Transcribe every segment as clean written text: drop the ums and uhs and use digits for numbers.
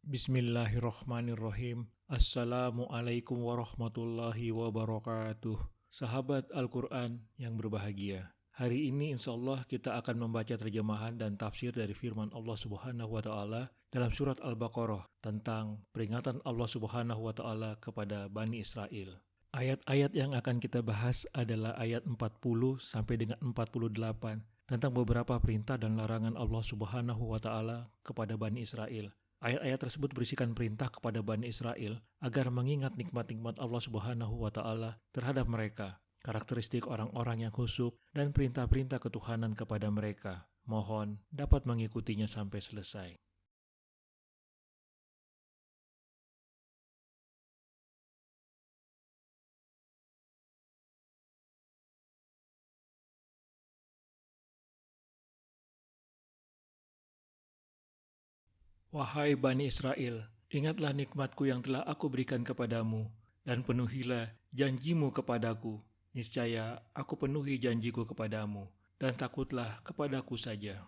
Bismillahirrohmanirrohim. Assalamualaikum warahmatullahi wabarakatuh. Sahabat Al-Quran yang berbahagia. Hari ini insya Allah kita akan membaca terjemahan dan tafsir dari firman Allah Subhanahu wa Ta'ala dalam surat Al-Baqarah tentang peringatan Allah Subhanahu wa Ta'ala kepada Bani Israel. Ayat-ayat yang akan kita bahas adalah ayat 40 sampai dengan 48 tentang beberapa perintah dan larangan Allah Subhanahu wa Ta'ala kepada Bani Israel. Ayat-ayat tersebut berisikan perintah kepada Bani Israel agar mengingat nikmat-nikmat Allah Subhanahu wa Ta'ala terhadap mereka, karakteristik orang-orang yang khusyuk, dan perintah-perintah ketuhanan kepada mereka. Mohon dapat mengikutinya sampai selesai. Wahai Bani Israel, ingatlah nikmatku yang telah aku berikan kepadamu, dan penuhilah janjimu kepadaku. Niscaya aku penuhi janjiku kepadamu, dan takutlah kepadaku saja.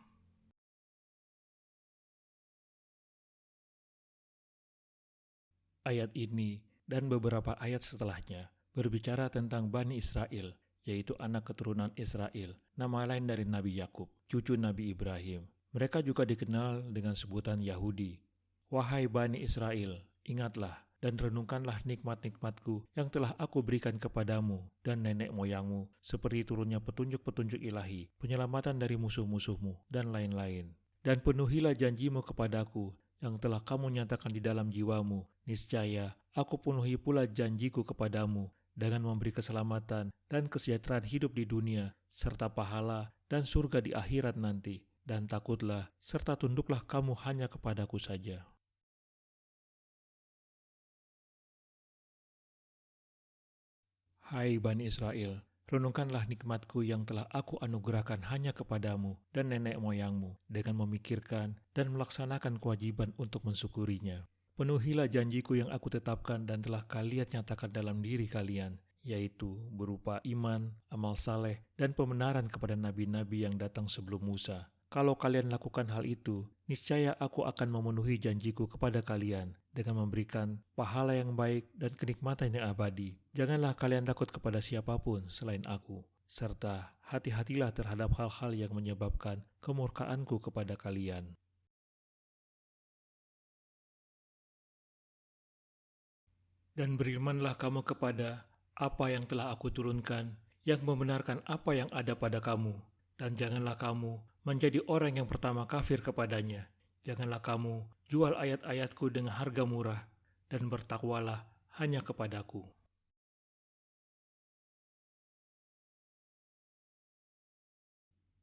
Ayat ini dan beberapa ayat setelahnya berbicara tentang Bani Israel, yaitu anak keturunan Israel, nama lain dari Nabi Yakub, cucu Nabi Ibrahim. Mereka juga dikenal dengan sebutan Yahudi. Wahai Bani Israel, ingatlah dan renungkanlah nikmat-nikmatku yang telah aku berikan kepadamu dan nenek moyangmu, seperti turunnya petunjuk-petunjuk ilahi, penyelamatan dari musuh-musuhmu, dan lain-lain. Dan penuhilah janjimu kepadaku yang telah kamu nyatakan di dalam jiwamu. Niscaya aku penuhi pula janjiku kepadamu dengan memberi keselamatan dan kesejahteraan hidup di dunia, serta pahala dan surga di akhirat nanti. Dan takutlah serta tunduklah kamu hanya kepadaku saja. Hai Bani Israel, renungkanlah nikmatku yang telah aku anugerahkan hanya kepadamu dan nenek moyangmu dengan memikirkan dan melaksanakan kewajiban untuk mensyukurinya. Penuhilah janjiku yang aku tetapkan dan telah kalian nyatakan dalam diri kalian, yaitu berupa iman, amal saleh, dan pembenaran kepada nabi-nabi yang datang sebelum Musa. Kalau kalian lakukan hal itu, niscaya aku akan memenuhi janjiku kepada kalian dengan memberikan pahala yang baik dan kenikmatan yang abadi. Janganlah kalian takut kepada siapapun selain aku, serta hati-hatilah terhadap hal-hal yang menyebabkan kemurkaanku kepada kalian. Dan berimanlah kamu kepada apa yang telah aku turunkan, yang membenarkan apa yang ada pada kamu. Dan janganlah kamu menjadi orang yang pertama kafir kepadanya. Janganlah kamu jual ayat-ayatku dengan harga murah, dan bertakwalah hanya kepadaku.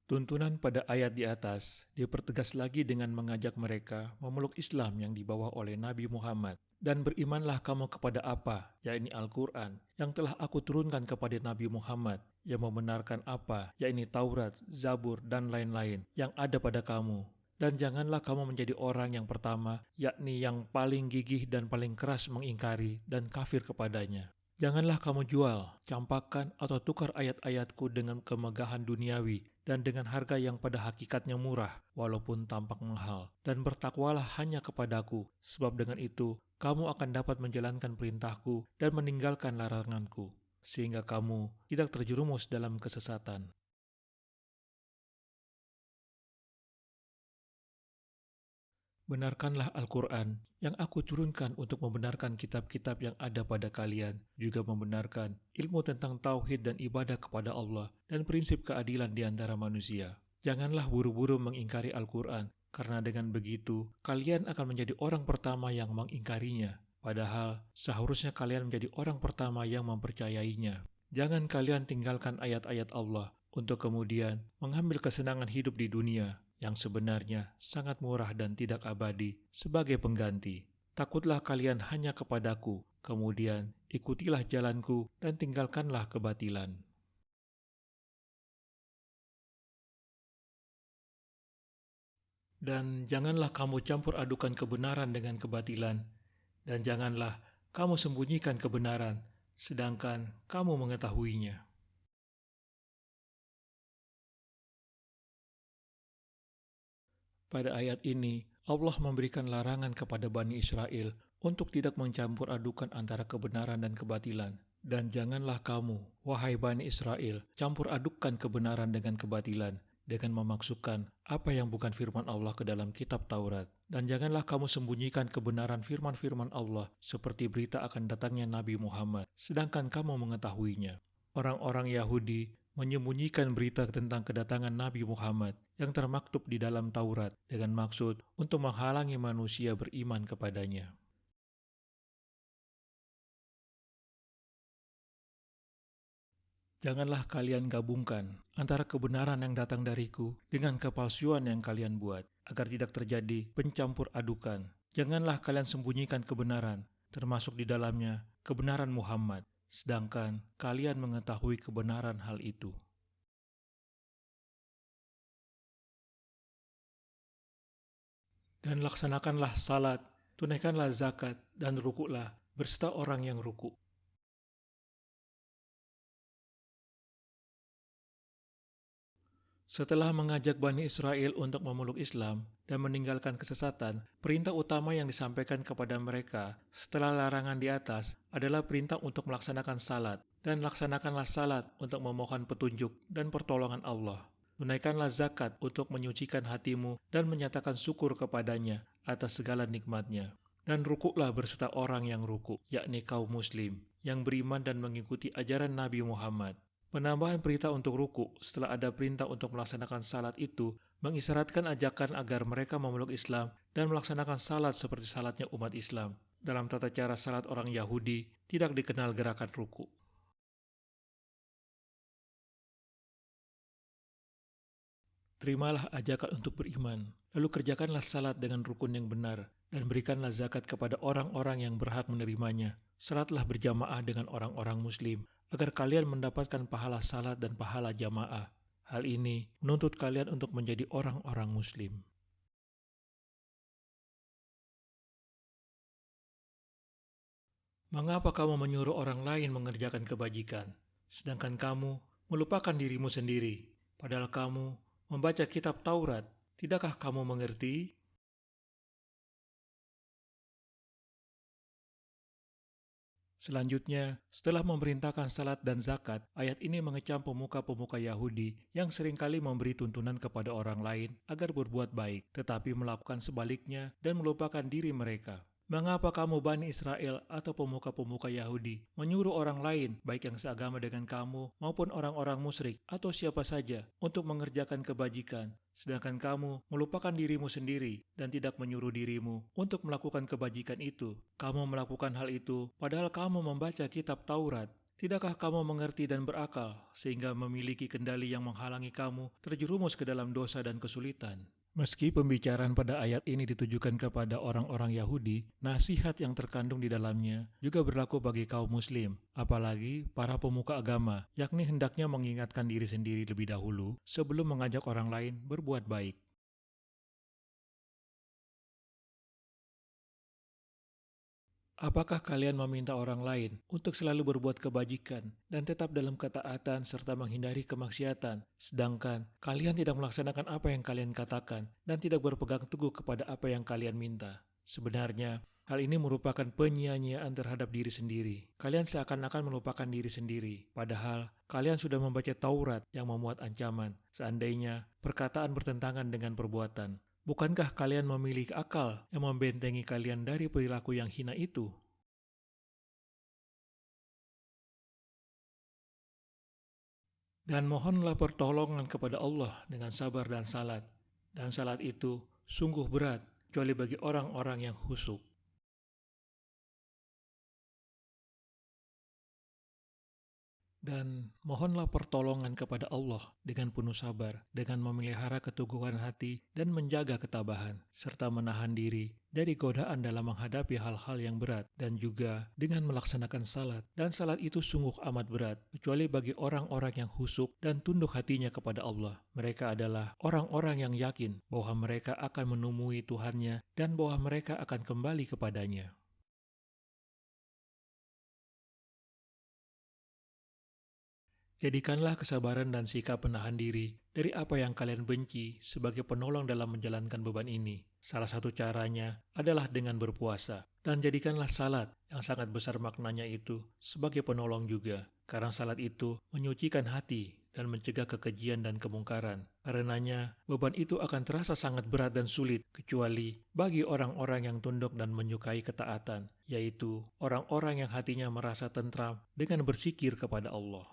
Tuntunan pada ayat di atas dipertegas lagi dengan mengajak mereka memeluk Islam yang dibawa oleh Nabi Muhammad. Dan berimanlah kamu kepada apa, yakni Al-Quran, yang telah aku turunkan kepada Nabi Muhammad, yang membenarkan apa, yakni Taurat, Zabur, dan lain-lain yang ada pada kamu. Dan janganlah kamu menjadi orang yang pertama, yakni yang paling gigih dan paling keras mengingkari dan kafir kepadanya. Janganlah kamu jual, campakkan, atau tukar ayat-ayatku dengan kemegahan duniawi dan dengan harga yang pada hakikatnya murah, walaupun tampak mahal. Dan bertakwalah hanya kepadaku, sebab dengan itu kamu akan dapat menjalankan perintahku dan meninggalkan laranganku, sehingga kamu tidak terjerumus dalam kesesatan. Benarkanlah Al-Quran yang aku turunkan untuk membenarkan kitab-kitab yang ada pada kalian, juga membenarkan ilmu tentang tauhid dan ibadah kepada Allah dan prinsip keadilan di antara manusia. Janganlah buru-buru mengingkari Al-Quran, karena dengan begitu kalian akan menjadi orang pertama yang mengingkarinya, padahal seharusnya kalian menjadi orang pertama yang mempercayainya. Jangan kalian tinggalkan ayat-ayat Allah untuk kemudian mengambil kesenangan hidup di dunia yang sebenarnya sangat murah dan tidak abadi sebagai pengganti. Takutlah kalian hanya kepadaku, kemudian ikutilah jalanku dan tinggalkanlah kebatilan. Dan janganlah kamu campur adukan kebenaran dengan kebatilan, dan janganlah kamu sembunyikan kebenaran, sedangkan kamu mengetahuinya. Pada ayat ini, Allah memberikan larangan kepada Bani Israel untuk tidak mencampur adukan antara kebenaran dan kebatilan. Dan janganlah kamu, wahai Bani Israel, campur adukkan kebenaran dengan kebatilan, dengan memasukkan apa yang bukan firman Allah ke dalam kitab Taurat. Dan janganlah kamu sembunyikan kebenaran firman-firman Allah seperti berita akan datangnya Nabi Muhammad, sedangkan kamu mengetahuinya. Orang-orang Yahudi menyembunyikan berita tentang kedatangan Nabi Muhammad yang termaktub di dalam Taurat dengan maksud untuk menghalangi manusia beriman kepadanya. Janganlah kalian gabungkan antara kebenaran yang datang dariku dengan kepalsuan yang kalian buat, agar tidak terjadi pencampur adukan. Janganlah kalian sembunyikan kebenaran, termasuk di dalamnya kebenaran Muhammad, sedangkan kalian mengetahui kebenaran hal itu. Dan laksanakanlah salat, tunaikanlah zakat, dan rukuklah berserta orang yang rukuk. Setelah mengajak Bani Israel untuk memeluk Islam dan meninggalkan kesesatan, perintah utama yang disampaikan kepada mereka setelah larangan di atas adalah perintah untuk melaksanakan salat, dan laksanakanlah salat untuk memohon petunjuk dan pertolongan Allah. Tunaikanlah zakat untuk menyucikan hatimu dan menyatakan syukur kepadanya atas segala nikmatnya. Dan rukuklah berserta orang yang rukuk, yakni kaum muslim, yang beriman dan mengikuti ajaran Nabi Muhammad. Penambahan perintah untuk ruku setelah ada perintah untuk melaksanakan salat itu mengisyaratkan ajakan agar mereka memeluk Islam dan melaksanakan salat seperti salatnya umat Islam. Dalam tata cara salat orang Yahudi, tidak dikenal gerakan ruku. Terimalah ajakan untuk beriman, lalu kerjakanlah salat dengan rukun yang benar, dan berikanlah zakat kepada orang-orang yang berhak menerimanya. Salatlah berjamaah dengan orang-orang muslim, agar kalian mendapatkan pahala salat dan pahala jamaah. Hal ini menuntut kalian untuk menjadi orang-orang muslim. Mengapa kamu menyuruh orang lain mengerjakan kebajikan, sedangkan kamu melupakan dirimu sendiri? Padahal kamu membaca kitab Taurat, tidakkah kamu mengerti? Selanjutnya, setelah memerintahkan salat dan zakat, ayat ini mengecam pemuka-pemuka Yahudi yang seringkali memberi tuntunan kepada orang lain agar berbuat baik, tetapi melakukan sebaliknya dan melupakan diri mereka. Mengapa kamu Bani Israel atau pemuka-pemuka Yahudi menyuruh orang lain, baik yang seagama dengan kamu maupun orang-orang musyrik atau siapa saja, untuk mengerjakan kebajikan, sedangkan kamu melupakan dirimu sendiri dan tidak menyuruh dirimu untuk melakukan kebajikan itu? Kamu melakukan hal itu padahal kamu membaca kitab Taurat. Tidakkah kamu mengerti dan berakal sehingga memiliki kendali yang menghalangi kamu terjerumus ke dalam dosa dan kesulitan? Meski pembicaraan pada ayat ini ditujukan kepada orang-orang Yahudi, nasihat yang terkandung di dalamnya juga berlaku bagi kaum muslim, apalagi para pemuka agama, yakni hendaknya mengingatkan diri sendiri lebih dahulu sebelum mengajak orang lain berbuat baik. Apakah kalian meminta orang lain untuk selalu berbuat kebajikan dan tetap dalam ketaatan serta menghindari kemaksiatan, sedangkan kalian tidak melaksanakan apa yang kalian katakan dan tidak berpegang teguh kepada apa yang kalian minta? Sebenarnya, hal ini merupakan penyia-nyiaan terhadap diri sendiri. Kalian seakan-akan melupakan diri sendiri, padahal kalian sudah membaca Taurat yang memuat ancaman seandainya perkataan bertentangan dengan perbuatan. Bukankah kalian memiliki akal yang membentengi kalian dari perilaku yang hina itu? Dan mohonlah pertolongan kepada Allah dengan sabar dan salat. Dan salat itu sungguh berat, kecuali bagi orang-orang yang khusyuk. Dan mohonlah pertolongan kepada Allah dengan penuh sabar, dengan memelihara keteguhan hati dan menjaga ketabahan, serta menahan diri dari godaan dalam menghadapi hal-hal yang berat, dan juga dengan melaksanakan salat. Dan salat itu sungguh amat berat, kecuali bagi orang-orang yang khusyuk dan tunduk hatinya kepada Allah. Mereka adalah orang-orang yang yakin bahwa mereka akan menemui Tuhannya dan bahwa mereka akan kembali kepadanya. Jadikanlah kesabaran dan sikap menahan diri dari apa yang kalian benci sebagai penolong dalam menjalankan beban ini. Salah satu caranya adalah dengan berpuasa. Dan jadikanlah salat yang sangat besar maknanya itu sebagai penolong juga. Karena salat itu menyucikan hati dan mencegah kekejian dan kemungkaran. Karenanya, beban itu akan terasa sangat berat dan sulit, kecuali bagi orang-orang yang tunduk dan menyukai ketaatan, yaitu orang-orang yang hatinya merasa tentram dengan berzikir kepada Allah.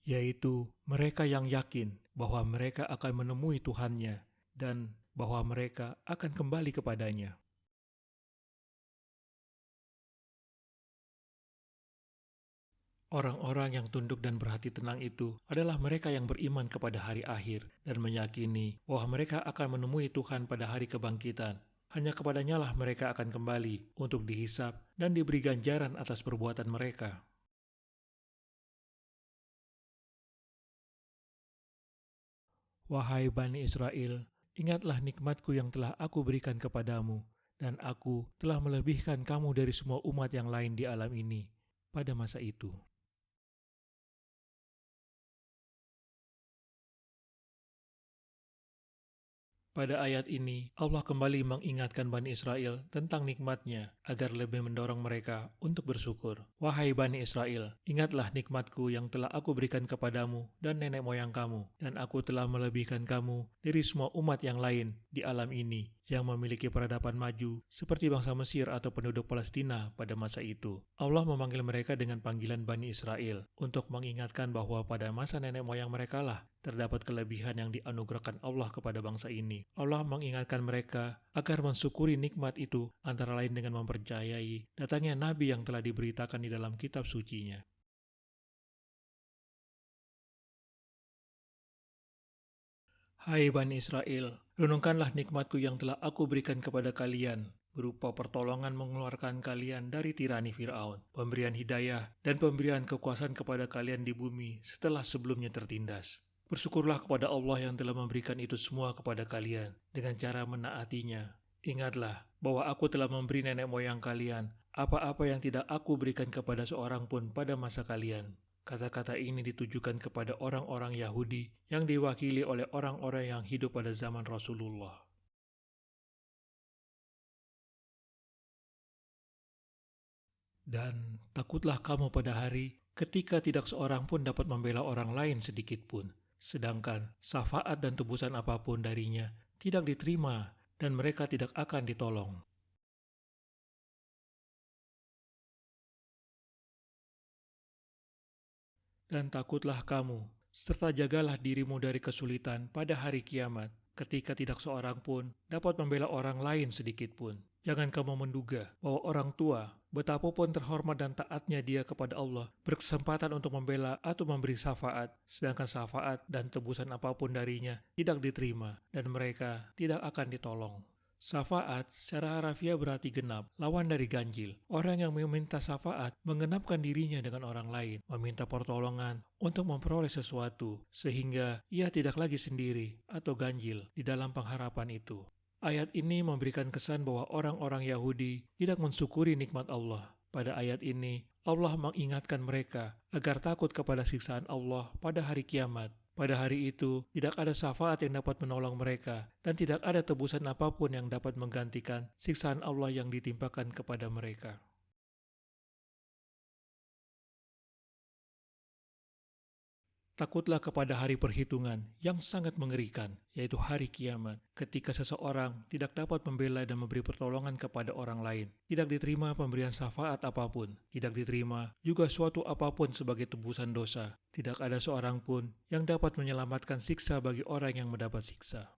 Yaitu mereka yang yakin bahwa mereka akan menemui Tuhannya dan bahwa mereka akan kembali kepadanya. Orang-orang yang tunduk dan berhati tenang itu adalah mereka yang beriman kepada hari akhir dan meyakini bahwa mereka akan menemui Tuhan pada hari kebangkitan. Hanya kepadanya lah mereka akan kembali untuk dihisap dan diberi ganjaran atas perbuatan mereka. Wahai Bani Israel, ingatlah nikmatku yang telah aku berikan kepadamu, dan aku telah melebihkan kamu dari semua umat yang lain di alam ini pada masa itu. Pada ayat ini, Allah kembali mengingatkan Bani Israel tentang nikmatnya agar lebih mendorong mereka untuk bersyukur. Wahai Bani Israel, ingatlah nikmatku yang telah aku berikan kepadamu dan nenek moyang kamu, dan aku telah melebihkan kamu dari semua umat yang lain di alam ini yang memiliki peradaban maju seperti bangsa Mesir atau penduduk Palestina pada masa itu. Allah memanggil mereka dengan panggilan Bani Israel untuk mengingatkan bahwa pada masa nenek moyang mereka lah terdapat kelebihan yang dianugerahkan Allah kepada bangsa ini. Allah mengingatkan mereka agar mensyukuri nikmat itu antara lain dengan mempercayai datangnya Nabi yang telah diberitakan di dalam kitab sucinya. Hai Bani Israel, renungkanlah nikmatku yang telah aku berikan kepada kalian, berupa pertolongan mengeluarkan kalian dari tirani Fir'aun, pemberian hidayah, dan pemberian kekuasaan kepada kalian di bumi setelah sebelumnya tertindas. Bersyukurlah kepada Allah yang telah memberikan itu semua kepada kalian dengan cara menaatinya. Ingatlah bahwa aku telah memberi nenek moyang kalian apa-apa yang tidak aku berikan kepada seorang pun pada masa kalian. Kata-kata ini ditujukan kepada orang-orang Yahudi yang diwakili oleh orang-orang yang hidup pada zaman Rasulullah. Dan takutlah kamu pada hari ketika tidak seorang pun dapat membela orang lain sedikit pun, sedangkan syafaat dan tebusan apapun darinya tidak diterima dan mereka tidak akan ditolong. Dan takutlah kamu, serta jagalah dirimu dari kesulitan pada hari kiamat, ketika tidak seorang pun dapat membela orang lain sedikit pun. Jangan kamu menduga bahwa orang tua, betapapun terhormat dan taatnya dia kepada Allah, berkesempatan untuk membela atau memberi syafaat, sedangkan syafaat dan tebusan apapun darinya tidak diterima, dan mereka tidak akan ditolong. Syafaat secara harafiah berarti genap, lawan dari ganjil. Orang yang meminta syafaat menggenapkan dirinya dengan orang lain, meminta pertolongan untuk memperoleh sesuatu, sehingga ia tidak lagi sendiri atau ganjil di dalam pengharapan itu. Ayat ini memberikan kesan bahwa orang-orang Yahudi tidak mensyukuri nikmat Allah. Pada ayat ini, Allah mengingatkan mereka agar takut kepada siksaan Allah pada hari kiamat. Pada hari itu, tidak ada syafaat yang dapat menolong mereka, dan tidak ada tebusan apapun yang dapat menggantikan siksaan Allah yang ditimpakan kepada mereka. Takutlah kepada hari perhitungan yang sangat mengerikan, yaitu hari kiamat, ketika seseorang tidak dapat membela dan memberi pertolongan kepada orang lain. Tidak diterima pemberian syafaat apapun, tidak diterima juga suatu apapun sebagai tebusan dosa. Tidak ada seorang pun yang dapat menyelamatkan siksa bagi orang yang mendapat siksa.